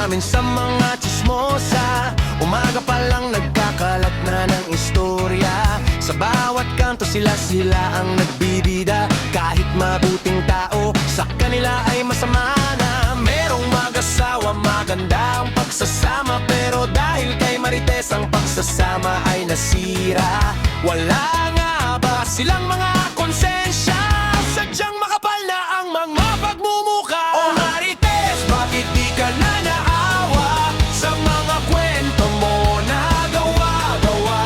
namin sa mga tsismosa. Umaga pa lang nagkakalat na ng istorya. Sa bawat kanto sila ang nagbibida. Kahit mabuting tao, sa kanila ay masama na. Merong mag-asawa, maganda ang pagsasama, pero dahil kay Marites ang pagsasama ay nasira. Wala nga ba silang mga konsensya? Sadyang makapal na ang mga pagmumuka. O Marites, bakit di ka na naawa sa mga kwento mo na gawa-gawa?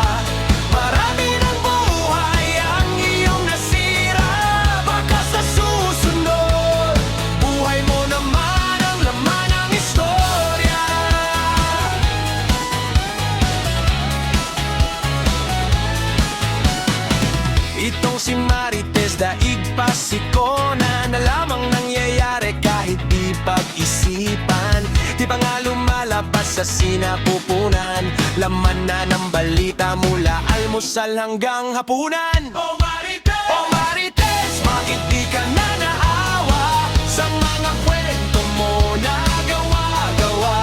Marami ng buhay ang iyong nasira. Baka sa susunod, buhay mo naman ang laman ng istorya. Itong si Marites, daig pasikonan na lamang nangyayari kahit di pag-isipan. Di pa nga lumalabas sa sinapupunan, laman na ng balita mula almusal hanggang hapunan. Oh Marites, bakit di ka na naawa sa mga kwento mo na gawa-gawa?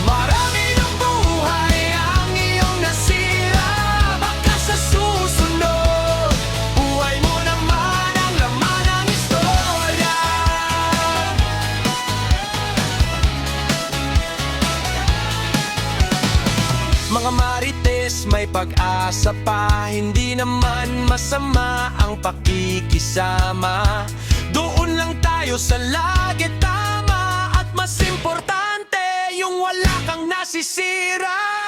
Marami ng buhay ang iyong nasira. Baka sa susunod, buhay mo naman ang laman ng istorya. Mga Marites, may pag-asa pa. Hindi naman masama ang pakikisama. Doon lang tayo sa lagi tama. At mas importante, yung wala kang nasisira.